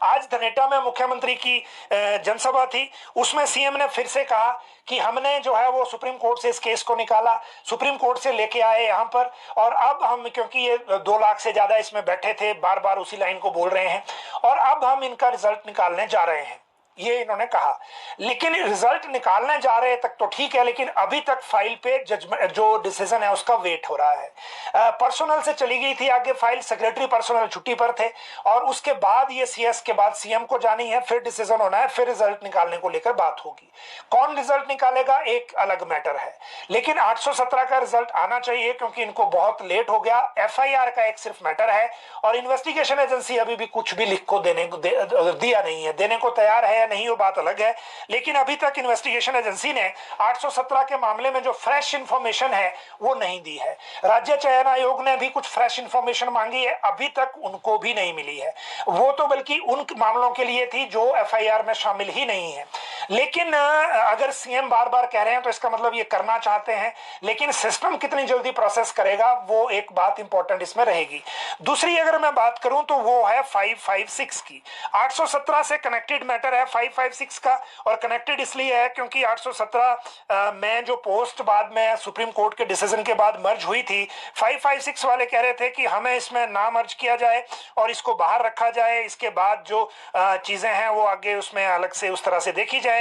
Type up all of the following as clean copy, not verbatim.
आज धनेटा में मुख्यमंत्री की जनसभा थी, उसमें सीएम ने फिर से कहा कि हमने जो है वो सुप्रीम कोर्ट से इस केस को निकाला, सुप्रीम कोर्ट से लेके आए यहाँ पर, और अब हम, क्योंकि ये 2 लाख से ज्यादा इसमें बैठे थे, बार बार उसी लाइन को बोल रहे हैं, और अब हम इनका रिजल्ट निकालने जा रहे हैं, ये इन्होंने कहा। लेकिन रिजल्ट निकालने जा रहे तक तो ठीक है, लेकिन अभी तक फाइल पे जजमेंट जो डिसीजन है उसका वेट हो रहा है। पर्सनल से चली गई थी आगे फाइल, सेक्रेटरी पर्सनल छुट्टी पर थे, और उसके बाद ये सीएस के बाद सीएम को जानी है, फिर डिसीजन होना है, फिर रिजल्ट निकालने को लेकर बात होगी। कौन रिजल्ट निकालेगा एक अलग मैटर है, लेकिन 817 का रिजल्ट आना चाहिए, क्योंकि इनको बहुत लेट हो गया। एफआईआर का एक सिर्फ मैटर है, और इन्वेस्टिगेशन एजेंसी अभी भी कुछ भी लिख को दिया नहीं है, देने को तैयार है नहीं वो बात अलग है, लेकिन अभी तक इन्वेस्टिगेशन एजेंसी ने 817 के मामले में जो फ्रेश इंफॉर्मेशन है वो नहीं दी है। राज्य चयन आयोग ने भी कुछ फ्रेश इंफॉर्मेशन मांगी है, अभी तक उनको भी नहीं मिली है। वो तो बल्कि उन मामलों के लिए थी जो एफआईआर में शामिल ही नहीं है। लेकिन अगर सीएम बार बार कह रहे हैं तो इसका मतलब ये करना चाहते हैं, लेकिन सिस्टम कितनी जल्दी प्रोसेस करेगा वो एक बात इंपॉर्टेंट इसमें रहेगी। दूसरी अगर मैं बात करूं तो वो है 556 की। 817 से कनेक्टेड मैटर है 556 का, और कनेक्टेड इसलिए है क्योंकि 817 में जो पोस्ट बाद में सुप्रीम कोर्ट के डिसीजन के बाद मर्ज हुई थी, 556 वाले कह रहे थे कि हमें इसमें ना मर्ज किया जाए और इसको बाहर रखा जाए, इसके बाद जो चीजें हैं वो आगे उसमें अलग से उस तरह से देखी जाए।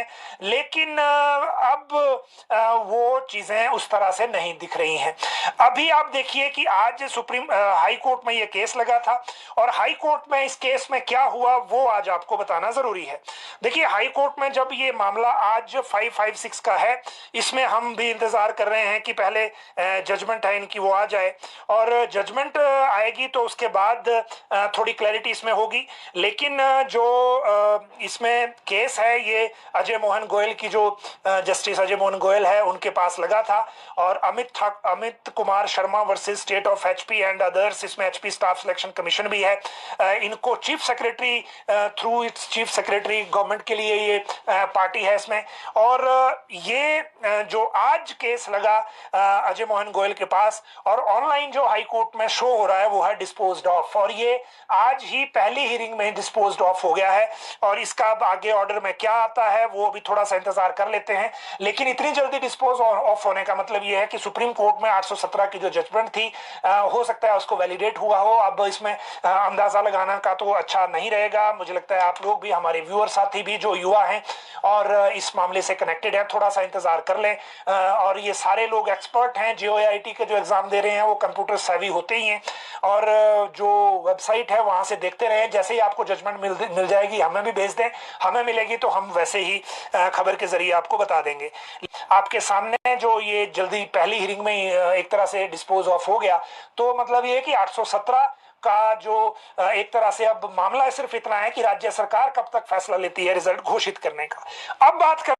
लेकिन अब वो चीजें उस तरह से नहीं दिख रही हैं। अभी आप देखिए कि आज सुप्रीम हाई कोर्ट में ये केस लगा था, और हाई कोर्ट में इस केस में क्या हुआ वो आज आपको बताना जरूरी है। देखिए हाई कोर्ट में जब ये मामला आज 556 का है, इसमें हम भी इंतजार कर रहे हैं कि पहले जजमेंट है इनकी वो आ जाए, और जजमेंट आएगी तो उसके बाद थोड़ी क्लैरिटी इसमें होगी। लेकिन जो इसमें केस है ये अजय मोहन गोयल की, जो जस्टिस अजय मोहन गोयल है उनके पास लगा था, और Amit Kumar Sharma versus state of HP and others, इसमें एचपी स्टाफ सिलेक्शन कमीशन भी है। इनको chief secretary through it's chief secretary government के लिए ये पार्टी है इसमें। और ये जो आज केस लगा अजय मोहन गोयल के पास, और ऑनलाइन जो हाई कोर्ट में शो हो रहा है वो है डिस्पोज्ड ऑफ, और ये आज ही पहली हियरिंग में डिस्पोज्ड ऑफ हो गया है। और इसका अब आगे ऑर्डर में क्या आता है वो भी थोड़ा सा इंतजार कर लेते हैं। लेकिन इतनी जल्दी डिस्पोज ऑफ होने का मतलब ये है कि सुप्रीम कोर्ट में 817 की जो जजमेंट थी हो सकता है उसको वैलिडेट हुआ हो। अब इसमें अंदाजा लगाना का तो अच्छा नहीं रहेगा। मुझे लगता है आप लोग भी, हमारे व्यूअर साथी भी जो युवा हैं और इस मामले से कनेक्टेड है, थोड़ा सा इंतजार कर लें। और ये सारे लोग एक्सपर्ट हैं, जेओआईटी के जो एग्जाम दे रहे हैं वो कंप्यूटर सेवी होते ही हैं, और जो वेबसाइट है वहां से देखते रहें। जैसे ही आपको जजमेंट मिल जाएगी हमें भी भेज दें, हमें मिलेगी तो हम वैसे ही खबर के जरिए आपको बता देंगे। आपके सामने जो ये जल्दी पहली हियरिंग में एक तरह से डिस्पोज ऑफ हो गया, तो मतलब ये है कि 817 का जो एक तरह से अब मामला सिर्फ इतना है कि राज्य सरकार कब तक फैसला लेती है रिजल्ट घोषित करने का। अब बात कर